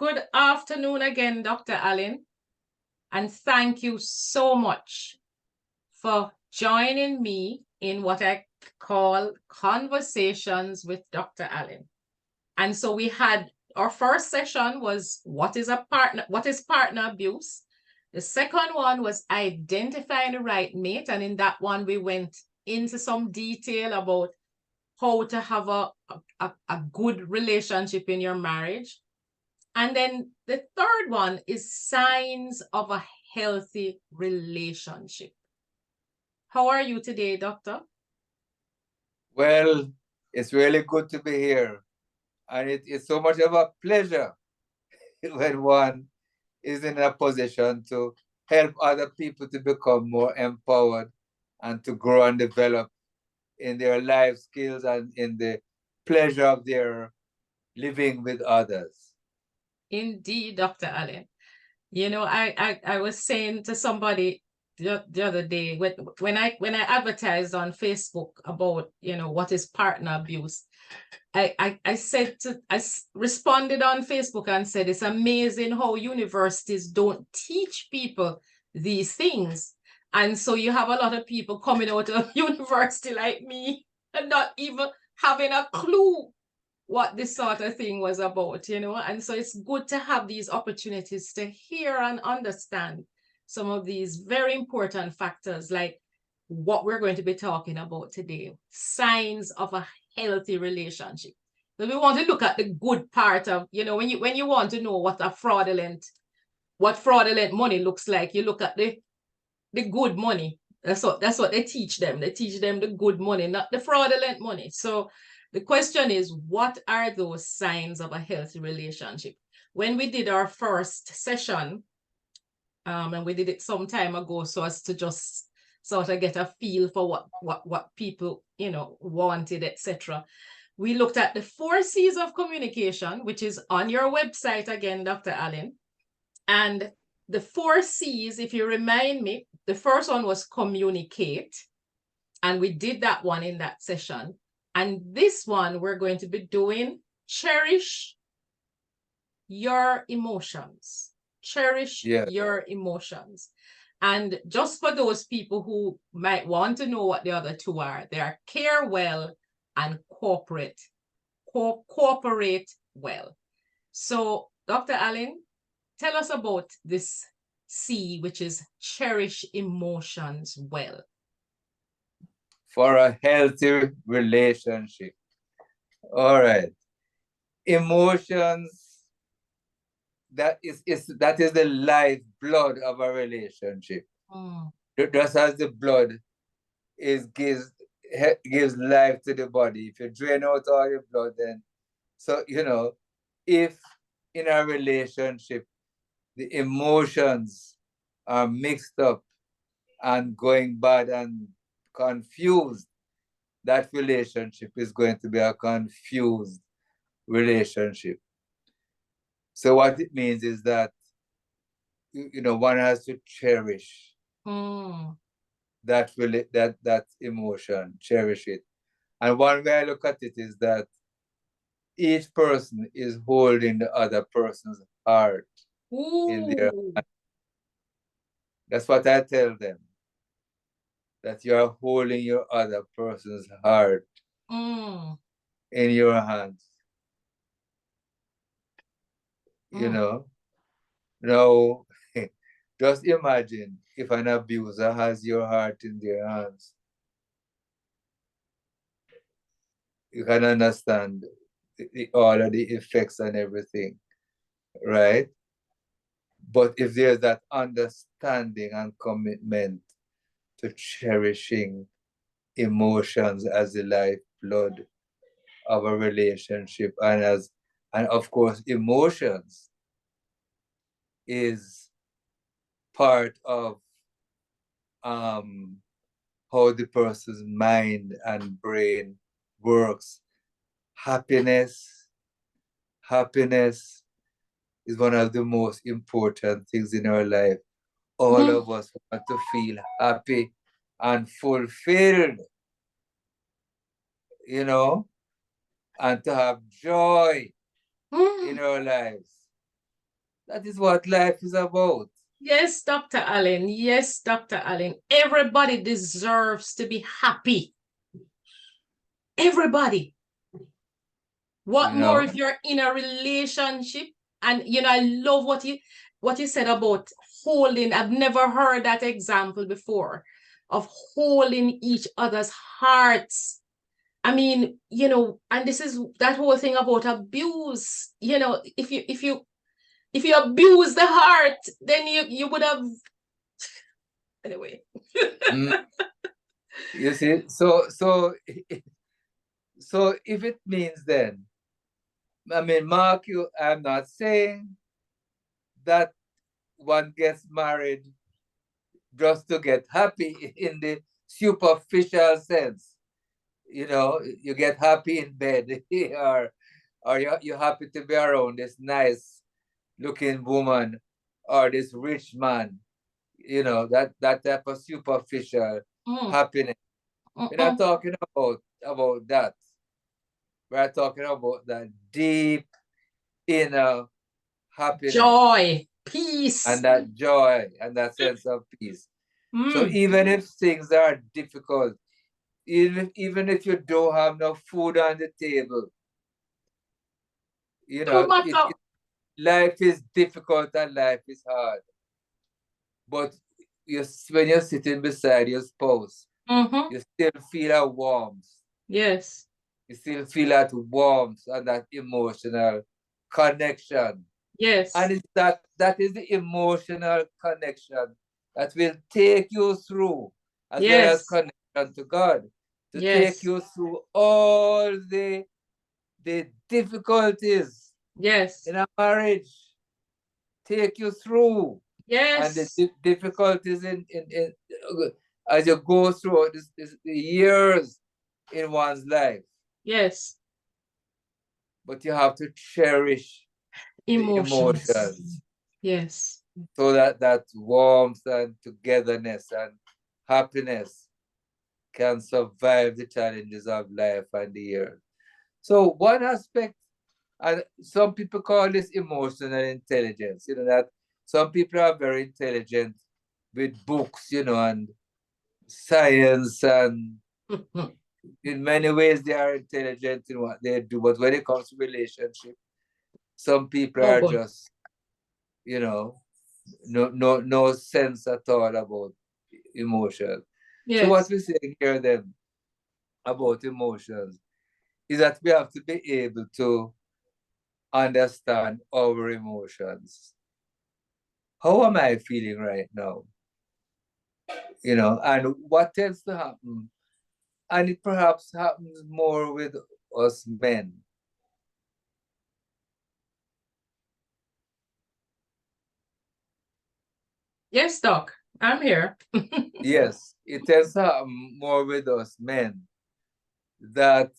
Good afternoon again, Dr. Allen, and thank you so much for joining me in what I call Conversations with Dr. Allen. And so we had our first session was what is partner abuse? The second one was identifying the right mate, and in that one we went into some detail about how to have a good relationship in your marriage. And then the third one is signs of a healthy relationship. How are you today, Doctor? Well, it's really good to be here. And it's so much of a pleasure when one is in a position to help other people to become more empowered and to grow and develop in their life skills and in the pleasure of their living with others. Indeed, Dr. Allen. You know, I was saying to somebody the other day when I advertised on Facebook about, what is partner abuse. I responded on Facebook and said it's amazing how universities don't teach people these things. And so you have a lot of people coming out of university like me and not even having a clue what this sort of thing was about, and so it's good to have these opportunities to hear and understand some of these very important factors, like what we're going to be talking about today, signs of a healthy relationship. So we want to look at the good part of, when you want to know what fraudulent money looks like, you look at the good money. That's what they teach them. They teach them the good money, not the fraudulent money. So the question is, what are those signs of a healthy relationship? When we did our first session, and we did it some time ago, so as to just sort of get a feel for what people, wanted, etc. We looked at the 4 C's of communication, which is on your website again, Dr. Allen. And the 4 C's, if you remind me, the first one was communicate. And we did that one in that session. And this one we're going to be doing, cherish your emotions. Cherish your emotions. And just for those people who might want to know what the other 2 are, they are care well and cooperate well. So, Dr. Allen, tell us about this C, which is cherish emotions well. For a healthy relationship. All right. Emotions, that is the lifeblood of a relationship. Just as the blood gives life to the body. If you drain out all your blood, then if in a relationship the emotions are mixed up and going bad and confused, that relationship is going to be a confused relationship. So what it means is that one has to cherish that emotion, cherish it. And one way I look at it is that each person is holding the other person's heart in their hand. That's what I tell them, that you are holding your other person's heart in your hands. Now, just imagine if an abuser has your heart in their hands. You can understand all of the effects and everything, right? But if there's that understanding and commitment to cherishing emotions as the lifeblood of a relationship, and of course emotions is part of how the person's mind and brain works. Happiness is one of the most important things in our life. All of us want to feel happy and fulfilled, and to have joy in our lives. That is what life is about. Yes, Dr. Allen. Yes, Dr. Allen. Everybody deserves to be happy. Everybody. What You more know? if you're in a relationship? And I love what you said about holding. I've never heard that example before of holding each other's hearts. I mean, and this is that whole thing about abuse. If you abuse the heart, then you would have anyway. Mm, you see, so if it means then, I mean, Mark, I'm not saying that one gets married just to get happy in the superficial sense. You get happy in bed, or you're happy to be around this nice looking woman or this rich man. That type of superficial happiness. We're not talking about that. We're talking about that deep inner happiness Joy, peace. and that joy and that sense of peace. So even if things are difficult, even if you don't have no food on the table, life is difficult and life is hard. But when you're sitting beside your spouse, you still feel a warmth. Yes. You still feel that warmth and that emotional connection. Yes. And that is the emotional connection that will take you through, as well as connection to God, to take you through all the difficulties in a marriage, take you through. And the difficulties in as you go through the years in one's life. Yes. But you have to cherish the emotions. Yes. So that warmth and togetherness and happiness can survive the challenges of life and the years. So one aspect, and some people call this emotional intelligence, that some people are very intelligent with books, and science, and in many ways they are intelligent in what they do. But when it comes to relationship, some people are just, no sense at all about emotion. So what we're saying here then about emotions is that we have to be able to understand our emotions. How am I feeling right now? And what tends to happen, and it perhaps happens more with us men. Yes, Doc, I'm here. Yes, it tends to happen more with us men. That,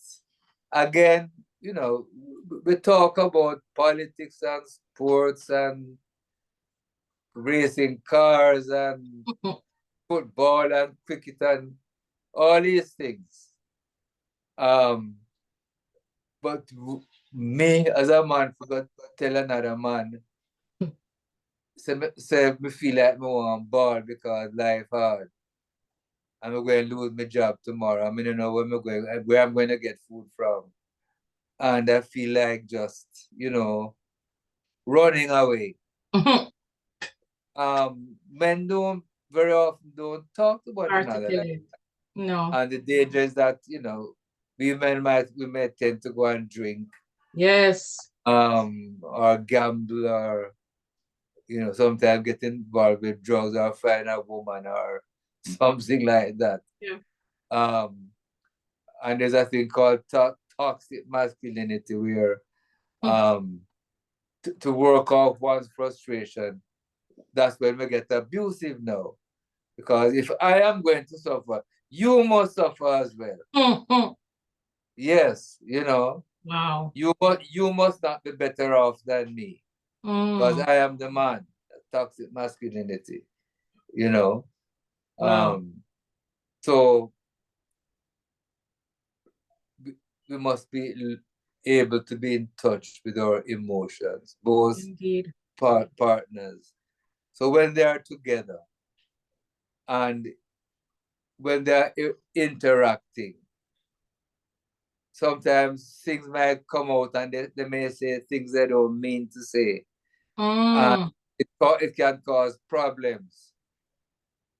again, we talk about politics and sports and racing cars and football and cricket and all these things. But me as a man forgot to tell another man, say me feel like me want ball because life hard. I'm going to lose my job tomorrow. I mean, where I'm going to get food from. And I feel like just, running away. Men don't very often don't talk to one another like that. No. And the danger is that, we may tend to go and drink. Yes. Or gamble, or sometimes get involved with drugs or find a woman or something like that. Yeah. And there's a thing called toxic masculinity, where to work off one's frustration, that's when we get abusive now. Because if I am going to suffer, you must suffer as well. Yes, Wow. You must not be better off than me, because I am the man. Toxic masculinity, Wow. So we must be able to be in touch with our emotions, both partners. So when they are together and when they are interacting, sometimes things might come out and they may say things they don't mean to say. And it can cause problems.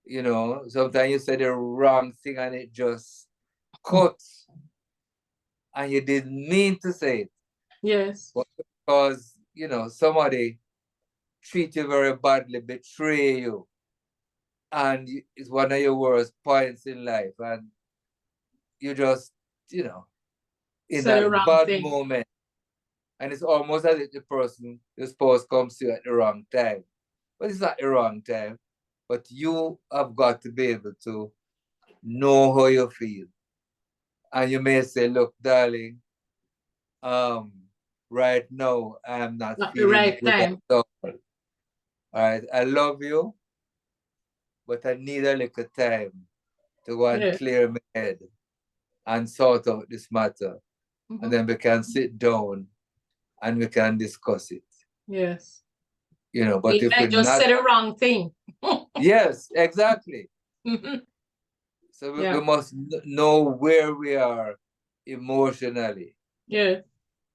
You know, sometimes you say the wrong thing and it just cuts. And you didn't mean to say it. Yes. But because, you know, somebody treat you very badly, betray you. And it's one of your worst points in life. And you just, you know, in Say the that wrong bad thing. moment. And it's almost as if the person, the spouse comes to you at the wrong time. But it's not the wrong time. But you have got to be able to know how you feel. And you may say, look, darling, right now I'm not Not the feeling right good at time. all. All right, I love you, but I need a little time to go and Yeah. clear my head and sort out this matter. And then we can sit down and we can discuss it. Yes. You know, but We if might we're just not, say the wrong thing. yes, exactly. So we Yeah. must know where we are emotionally. Yeah.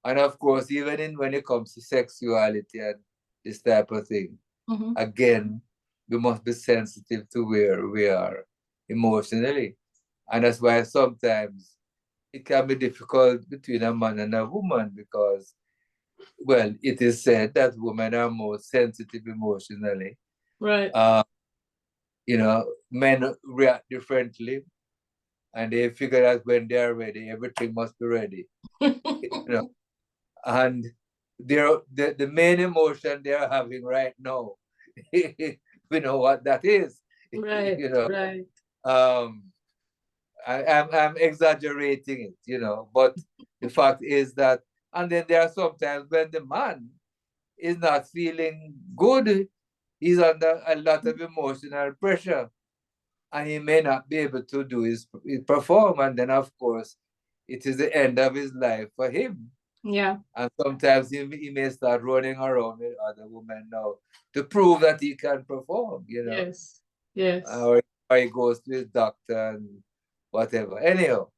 And of course, even when it comes to sexuality and this type of thing, again, we must be sensitive to where we are emotionally. And that's why sometimes it can be difficult between a man and a woman because, well, it is said that women are more sensitive emotionally. Right. You know, men react differently and they figure that when they are ready, everything must be ready. You know, and the main emotion they are having right now, we know what that is. Right. You know, Right. I'm exaggerating it, you know, but the fact is that, and then there are sometimes when the man is not feeling good, he's under a lot of emotional pressure, and he may not be able to do his perform, and then of course, it is the end of his life for him. Yeah. And sometimes he may start running around with other women now to prove that he can perform, you know. Yes. Yes. Or he goes to his doctor and whatever. Anyhow,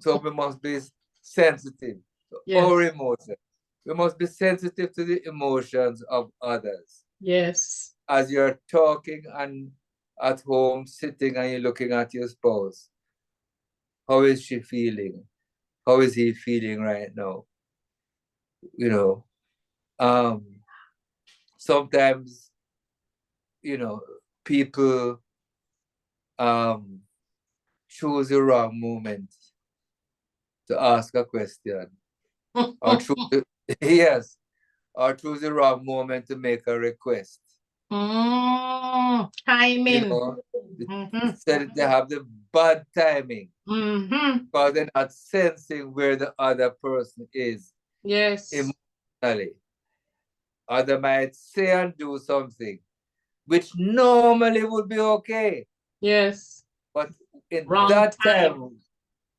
so we must be sensitive to our Yes. emotions. We must be sensitive to the emotions of others. Yes. As you're talking and at home, sitting and you're looking at your spouse, how is she feeling? How is he feeling right now? You know, sometimes, you know, people choose the wrong moment to ask a question, or yes, or choose the wrong moment to make a request. You Timing. know, they have the bad timing because they're not sensing where the other person is Yes. emotionally. Or they might say and do something which normally would be okay. Yes. But in Wrong that time. time,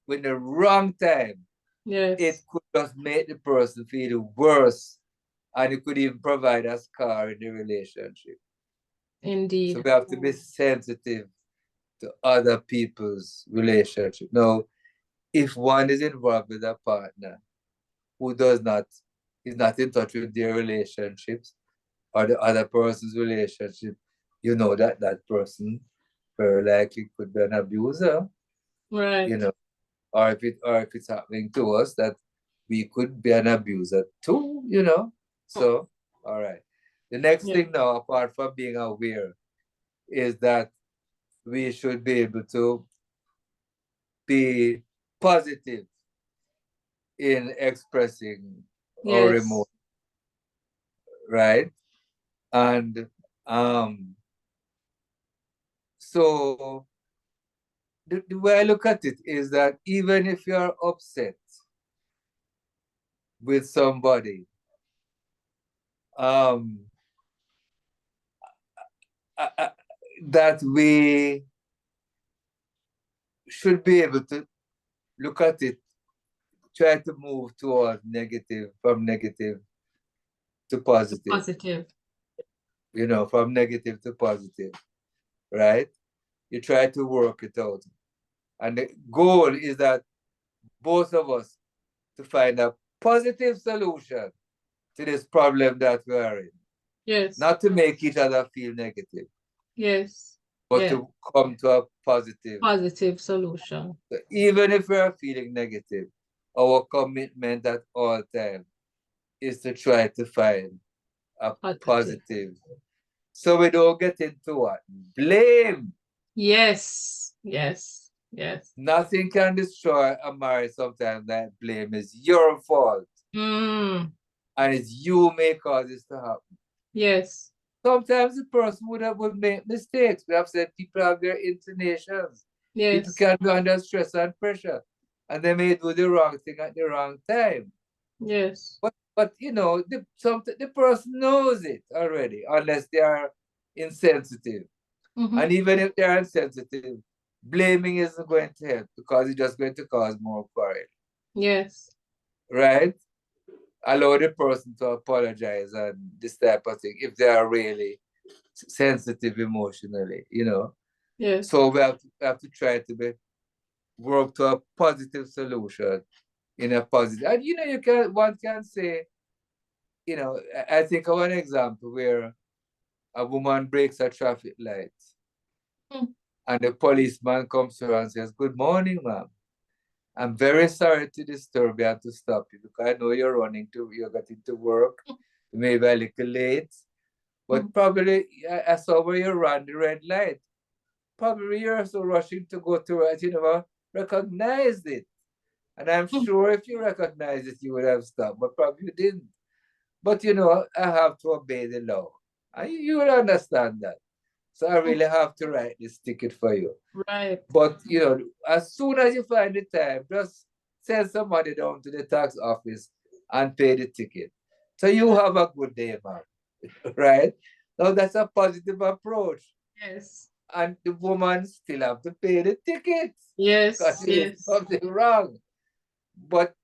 with the wrong time, Yes. it could just make the person feel worse, and it could even provide a scar in the relationship. Indeed. So we have to be sensitive to other people's relationship. Now, if one is involved with a partner who is not in touch with their relationships or the other person's relationship, you know that that person very likely could be an abuser. Right. You know, or if it's happening to us, that we could be an abuser too, you know. So, all right. The next thing now, apart from being aware, is that we should be able to be positive in expressing our Yes. emotion, right? And so the way I look at it is that even if you're upset with somebody, um, that we should be able to look at it, try to move towards negative, from negative to positive, Positive. you know, from negative to positive, right? You try to work it out. And the goal is that both of us to find a positive solution to this problem that we are in. Yes. Not to make each other feel negative, Yes. but Yeah. to come to a Positive solution. So even if we are feeling negative, our commitment at all times is to try to find a positive. So we don't get into what? Blame. Yes. Yes. Yes. Nothing can destroy a marriage sometimes that blame is your fault. Mm. And it's you may cause this to happen. Yes. Sometimes the person would make mistakes. We have said people have their inclinations. Yes. People can be under stress and pressure. And they may do the wrong thing at the wrong time. Yes. But you know, the person knows it already, unless they are insensitive. Mhm. And even if they are insensitive, blaming isn't going to help because it's just going to cause more quarrel. Yes. Right? Allow the person to apologize and this type of thing if they are really sensitive emotionally, you know. Yes. So we have to try to work to a positive solution in a positive. And you know, one can say, you know, I think of an example where a woman breaks a traffic light. And the policeman comes to her and says, "Good morning, ma'am. I'm very sorry to disturb you and to stop you because I know you're getting to work. You may be a little late. But probably I saw where you ran the red light. Probably you're so rushing to go to it, you never recognized it. And I'm sure if you recognized it, you would have stopped, but probably you didn't. But you know, I have to obey the law. And you will understand that. So I really have to write this ticket for you. Right. But you know, as soon as you find the time, just send somebody down to the tax office and pay the ticket. So you have a good day, man. Right? Now that's a positive approach. Yes. And the woman still have to pay the ticket. Yes. Because there's something wrong. But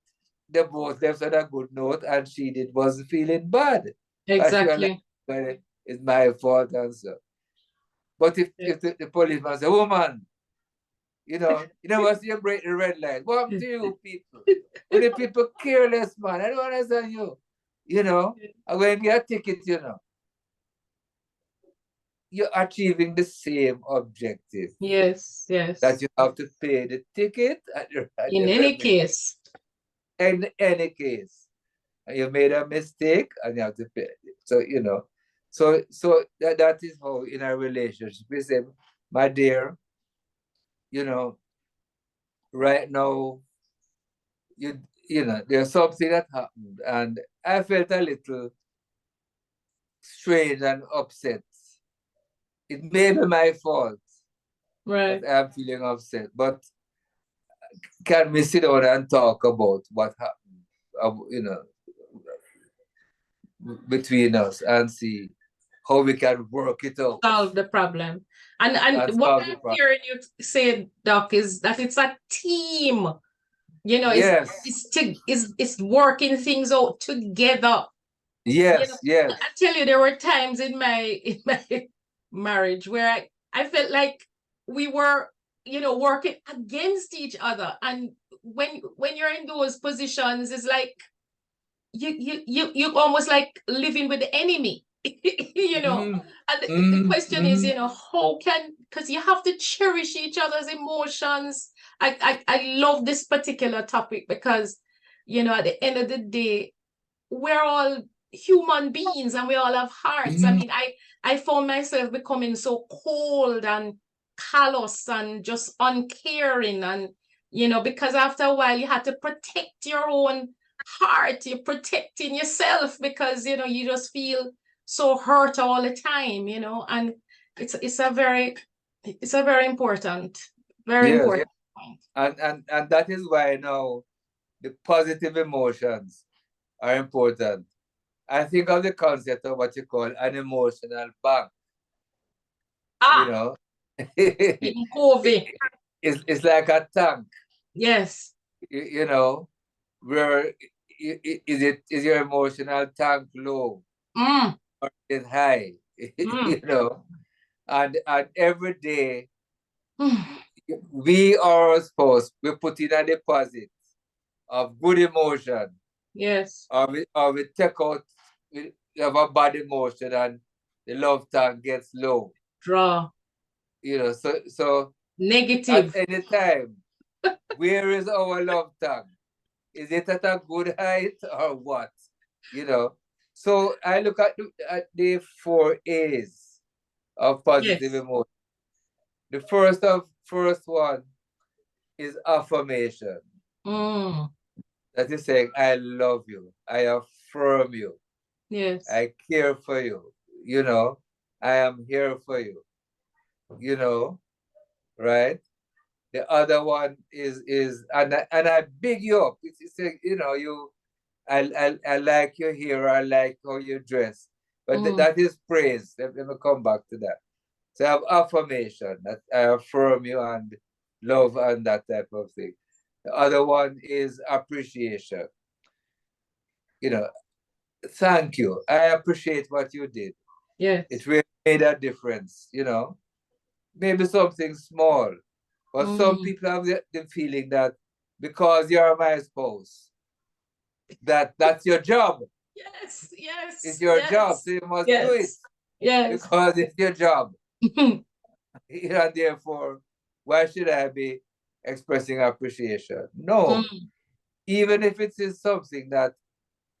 they both left on a good note and wasn't feeling bad. Exactly. Like, it's my fault and so. But if the policeman say, "Woman, you never see you break the red light. What happened to you people? When the people careless, man, I don't understand you. You know, I'm going to get a ticket, you know. You're achieving the same objective. Yes, yes. That you have to pay the ticket in any case. In any case. And you made a mistake and you have to pay it. So, you know, so that is how in a relationship we say, my dear, you know, right now, you know, there's something that happened and I felt a little strange and upset. It may be my fault. Right. That I'm feeling upset. But can we sit down and talk about what happened, you know, between us and see how we can work it out. Solve the problem. And what I'm hearing you say, Doc, is that it's a team. You know, yes. it's working things out together. Yes, you know, I tell you, there were times in my marriage where I felt like we were, you know, working against each other. And when you're in those positions, it's like you almost like living with the enemy. You know, and the question is, you know, how can, because you have to cherish each other's emotions. I love this particular topic because, you know, at the end of the day, we're all human beings and we all have hearts. I mean, I found myself becoming so cold and callous and just uncaring, and you know, because after a while you had to protect your own heart. You're protecting yourself because, you know, you just feel so hurt all the time, you know. And it's a very important point. And that is why now the positive emotions are important. I think of the concept of what you call an emotional bank. You know, it's like a tank. Yes. You know, where is your emotional tank low? Mm, or get high, mm, and every day mm. we or our spouse, we put in a deposit of good emotion, Yes. or we take out, we have a bad emotion and the love tank gets low. Draw. So at Negative. any time, where is our love tank? Is it at a good height or what? You know. So I look at the 4 A's of positive Yes. emotion. The first one is affirmation. Mm, That is saying, I love you, I affirm you, yes. I care for you, I am here for you, you know, right? The other one is and I big you up. It's like, I like your hair, I like how you dress. But Mm, that is praise. Let me come back to that. So I have affirmation that I affirm you and love and that type of thing. The other one is appreciation. You know, thank you. I appreciate what you did. yes. It really made a difference. Maybe something small. But some Mm, people have the feeling that because you're my spouse, that's your job. yes. It's Yes. your job, Yes. so you must do it Yes. Yes. because it's your job. And therefore, why should I be expressing appreciation? No. Mm, Even if it is something that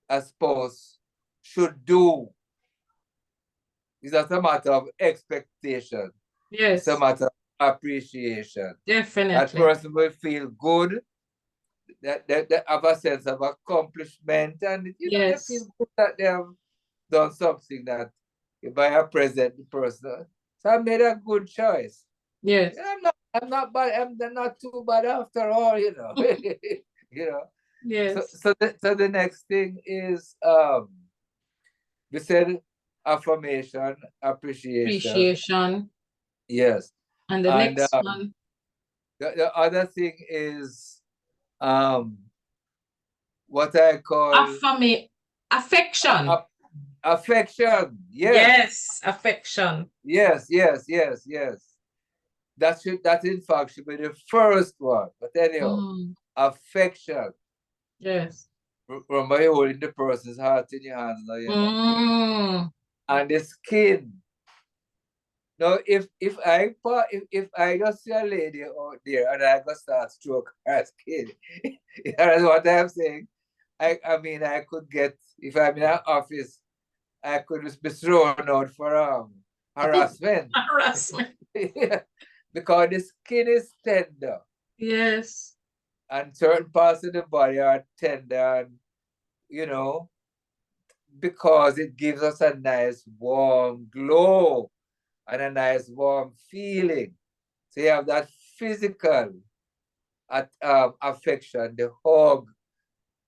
a spouse should do, it's not a matter of expectation. It's a yes. matter of appreciation. That Definitely. person will feel good, that have a sense of accomplishment, and they feel Yes. good that they have done something that if I have present the person. So I made a good choice. Yes. I'm not bad, I'm not too bad after all. you know. So Yes. so the next thing is we said affirmation, appreciation. Appreciation. Yes. And the And next one, the other thing is um what I call affection. a- affection. Yes. Yes. Affection. Yes, yes, yes, yes. That in fact should be the first one. But anyhow, Mm, affection. yes. Remember you holding the person's heart in your hands now. Mm, And the skin. Now if I just see a lady out there and I just start stroke her skin, that's what I'm saying. I mean I could get, if I'm in an office, I could just be thrown out for harassment. harassment. Because the skin is tender Yes. and certain parts of the body are tender, and you know, because it gives us a nice warm glow and a nice warm feeling. So you have that physical affection, the hug,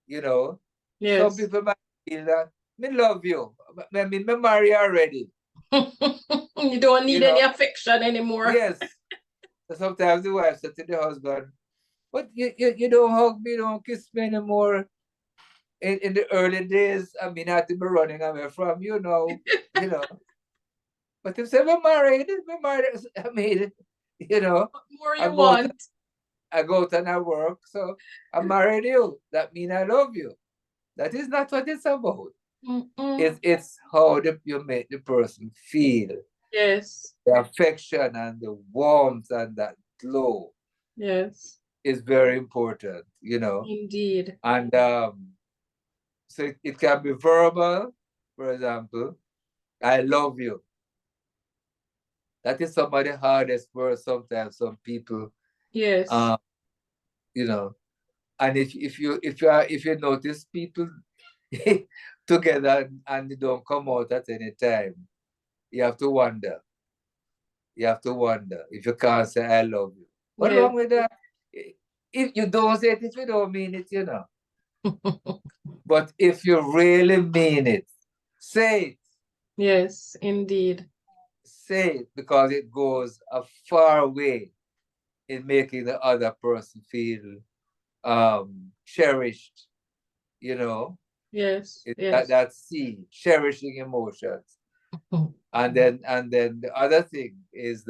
you know. Some Yes. people might feel that, me love you. I mean, me marry already, You don't you need any know. affection anymore. Yes. So sometimes the wife said to the husband, but you don't hug me, don't kiss me anymore. In the early days, I mean, I had to be running away from you know. But if say we're married, I mean, you know, What more I you go out, want? I go out and I work, so I married you. That means I love you. That is not what it's about. Mm-mm. It's how you make the person feel, Yes. the affection and the warmth and that glow Yes. is very important. Indeed. And so it can be verbal, for example, I love you. That is some of the hardest words sometimes some people, Yes. um, you know. And if you notice people together and they don't come out at any time, you have to wonder. You have to wonder if you can't say I love you. What's Yes. wrong with that? If you don't say it, if you don't mean it. But if you really mean it, say it. Yes, indeed. Say it, because it goes a far way in making the other person feel cherished, you know. Yes. It's Yes. that C, cherishing emotions. And then the other thing is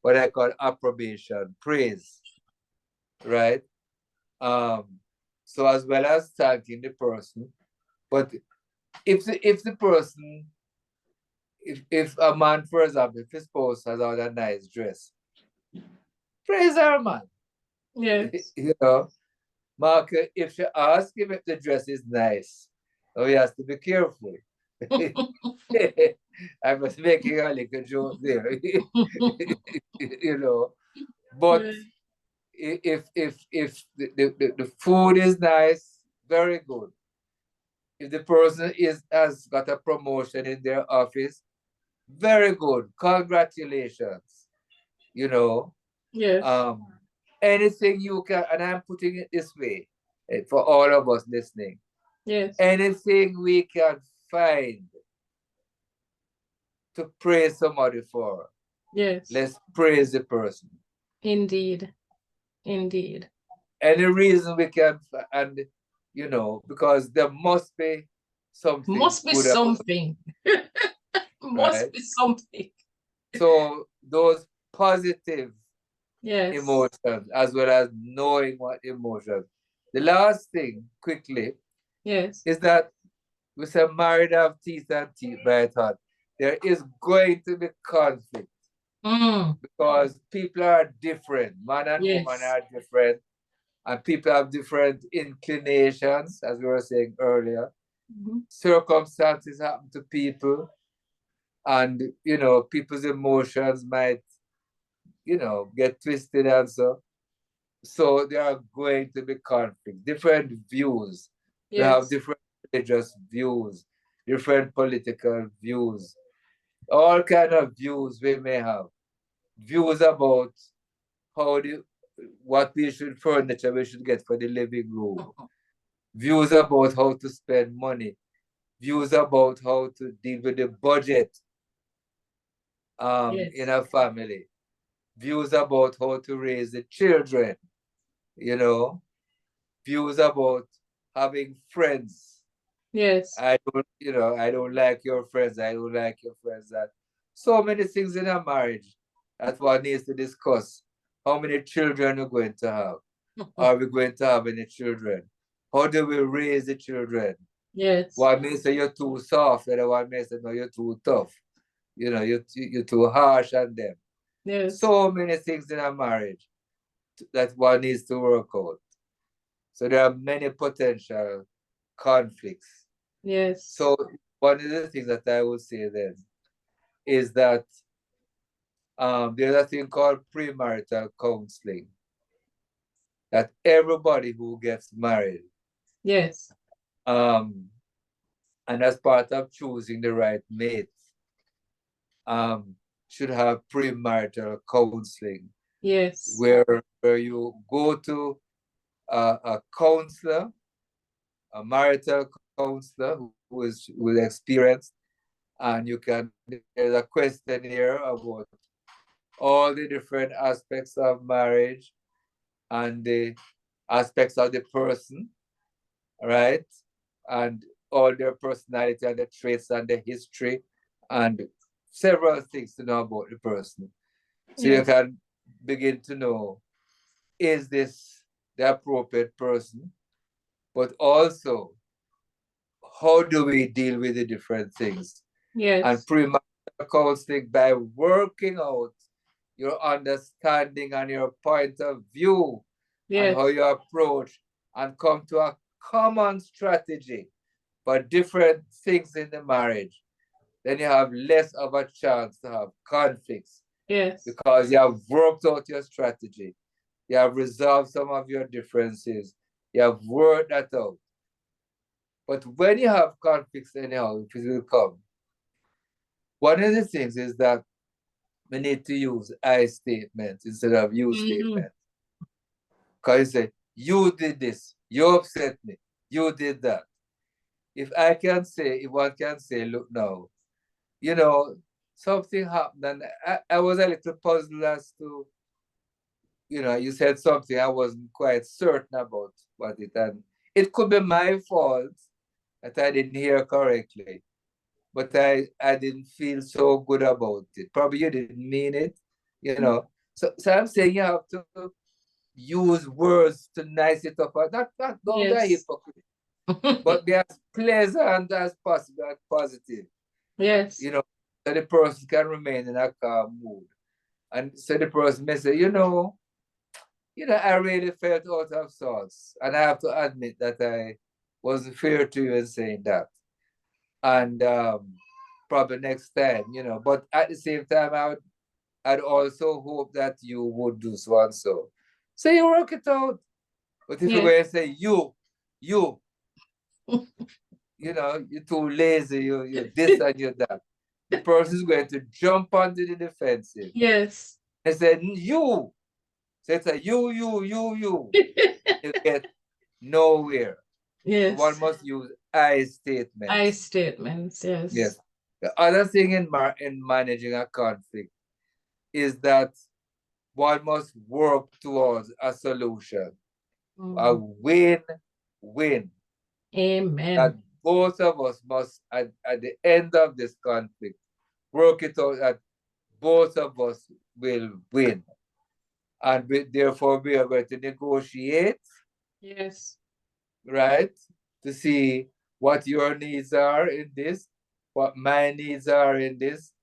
what I call approbation, praise, right? So as well as thanking the person, but if the person, if a man, for example, if his spouse has on a nice dress, praise her, man. Yes. You know, Mark, if she asks him if the dress is nice, oh, he has to be careful. I was making a little joke there, you know. But Yeah. if the food is nice, very good. If the person has got a promotion in their office, very good. Congratulations. You know, Yes. anything you can, and I'm putting it this way for all of us listening. Yes. Anything we can find to praise somebody for, Yes. let's praise the person. Indeed. Indeed. Any reason we can, and you know, because there must be something Must be good about something. it, Must right? be something. So those positive Yes. emotions, as well as knowing what emotions. The last thing, quickly, Yes. is that we say married have teeth and teeth, but I thought there is going to be conflict because people are different. Man and woman Yes. are different, and people have different inclinations, as we were saying earlier. Circumstances happen to people, and you know, people's emotions might, you know, get twisted and so. So there are going to be conflict, different views. We have Yes. different religious views, different political views, all kind of views we may have. Views about how what we should furniture we should get for the living room. Views about how to spend money. Views about how to deal with the budget in Yes. a family. Views about how to raise the children, you know. Views about having friends. Yes. I don't, you know, I don't like your friends. I don't like your friends. That so many things in a marriage that one needs to discuss. How many children we're going to have? Are we going to have any children? How do we raise the children? Yes. One may say you're too soft, the other one may say no, you're too tough. You know, you're too harsh on them. Yes. So many things in a marriage that one needs to work out. So there are many potential conflicts. Yes. So one of the things that I would say then is that there's a thing called premarital counseling that everybody who gets married, Yes. and as part of choosing the right mate, should have premarital counseling. Yes. Where you go to a counselor, a marital counselor who is experienced, and you can, there's a questionnaire about all the different aspects of marriage and the aspects of the person, right? And all their personality and the traits and the history and several things to know about the person. So you can begin to know, is this the appropriate person? But also, how do we deal with the different things? Yes. And premarital counseling, by working out your understanding and your point of view and how you approach and come to a common strategy for different things in the marriage, then you have less of a chance to have conflicts. Yes. Because you have worked out your strategy. You have resolved some of your differences. You have worked that out. But when you have conflicts anyhow, if it will come, one of the things is that we need to use I statements instead of you statements. Because you say, you did this, you upset me, you did that. If one can say, look now, you know, something happened and I was a little puzzled as to, you know, you said something I wasn't quite certain about what it, and it could be my fault, that I didn't hear correctly, but I didn't feel so good about it. Probably you didn't mean it, you know. So I'm saying you have to use words to nice it up. Not don't be a Yes. hypocrite, but be as pleasant as possible, as positive, Yes. you know, so the person can remain in a calm mood. And so the person may say, I really felt out of sorts. And I have to admit that I wasn't fair to you in saying that. And probably next time, but at the same time, I'd also hope that you would do so and so. So you work it out. But if you Yes. go and say, you, you're too lazy, you're this and you're that, the person is going to jump onto the defensive Yes. and say, you. So it's a you. You get nowhere. So one Yes. must use I I statements. statements. Yes. Yes. The other thing in managing a conflict is that one must work towards a solution, a win-win. Amen. That both of us must, at the end of this conflict, work it out that both of us will win. And therefore, we are going to negotiate, Yes. right? To see what your needs are in this, what my needs are in this,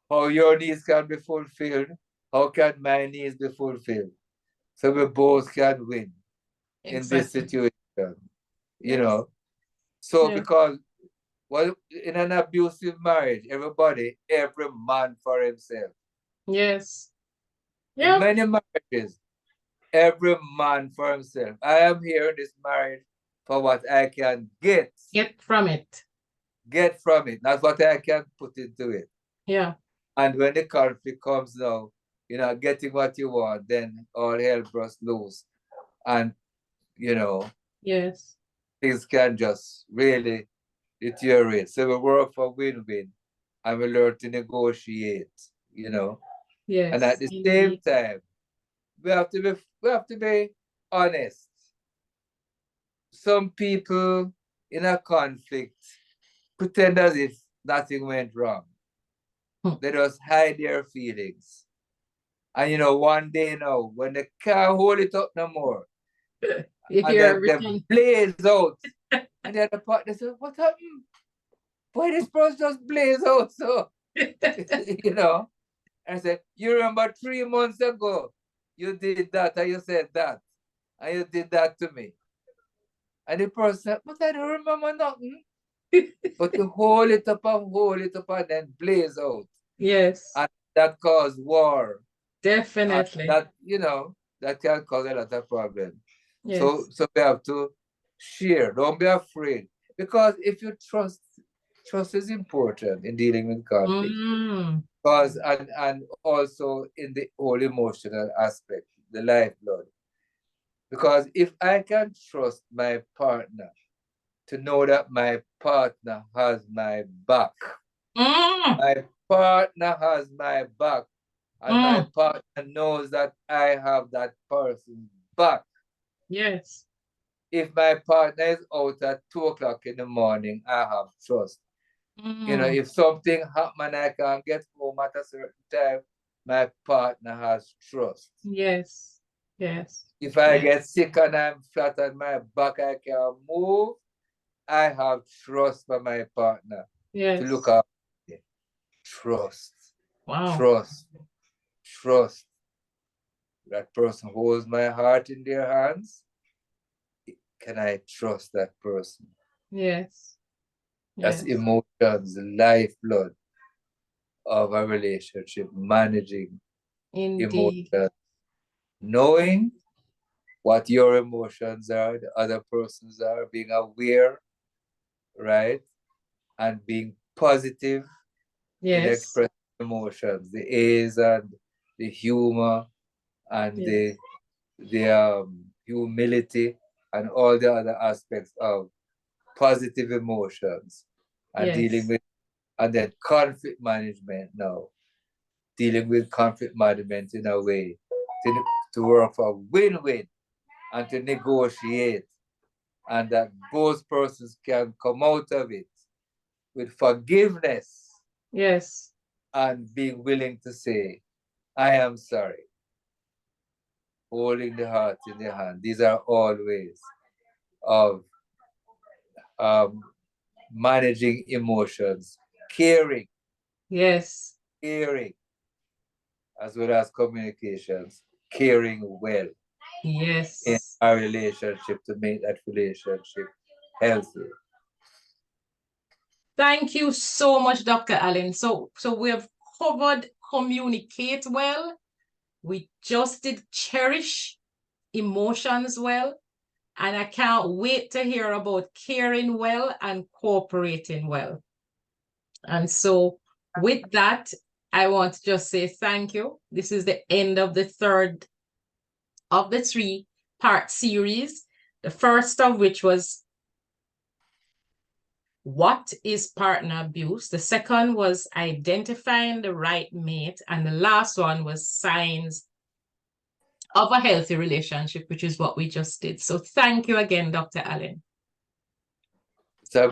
how your needs can be fulfilled, how can my needs be fulfilled. So we both can win in this Exactly. situation, Yes. So Yeah. because in an abusive marriage, every man for himself. Yes. In Yep. many marriages, every man for himself. I am here in this marriage for what I can get from it. from it, not what I can put into it. Yeah. And when the conflict comes now, getting what you want, then all hell breaks loose. And, Yes. things can just really deteriorate. So we work for win-win and we learn to negotiate, And at Yes. the same Indeed. time, we have to be honest. Some people in a conflict pretend as if nothing went wrong. They just hide their feelings. And one day now, when they can't hold it up no more, You and hear they everything. blaze out, and the other part they say, "What happened? Why this person just blaze out so?" And I said, "You remember 3 months ago, you did that, and you said that, and you did that to me." And the person said, "But I don't remember nothing." But you hold it up and then blaze out. Yes. And that caused war. Definitely. That can cause a lot of problems. Yes. So we have to share. Don't be afraid. Because if you trust is important in dealing with conflict. Because and also in the whole emotional aspect, the lifeblood. Because if I can trust my partner to know that my partner has my back, my partner has my back, and my partner knows that I have that person's back. Yes. If my partner is out at 2 o'clock in the morning, I have trust. If something happen and I can't get home at a certain time, my partner has trust. Yes. Yes. If I get sick and I'm flat on my back, I can't move, I have trust for my partner to look after me. Trust. Wow. Trust. That person holds my heart in their hands. Can I trust that person? Yes. That's emotions, the lifeblood of a relationship, managing Indeed. emotions, knowing what your emotions are, the other person's are, being aware, right? And being positive in Yes. expressing emotions, the A's and the humor and Yes. the humility and all the other aspects of positive emotions and dealing Yes. with, and then conflict management now, dealing with conflict management in a way to work for win-win and to negotiate and that both persons can come out of it with forgiveness Yes. and being willing to say, I am sorry. Holding the heart in the hand. These are all ways of managing emotions, caring, Yes. as well as communications, caring well in Yes. our relationship to make that relationship healthy. Thank you so much, Dr. Allen. So we have covered communicate well. We just did cherish emotions well. And I can't wait to hear about caring well and cooperating well. And so with that, I want to just say thank you. This is the end of the third of the 3-part series. The first of which was what is partner abuse? The second was identifying the right mate. And the last one was signs of a healthy relationship, which is what we just did. So thank you again, Dr. Allen.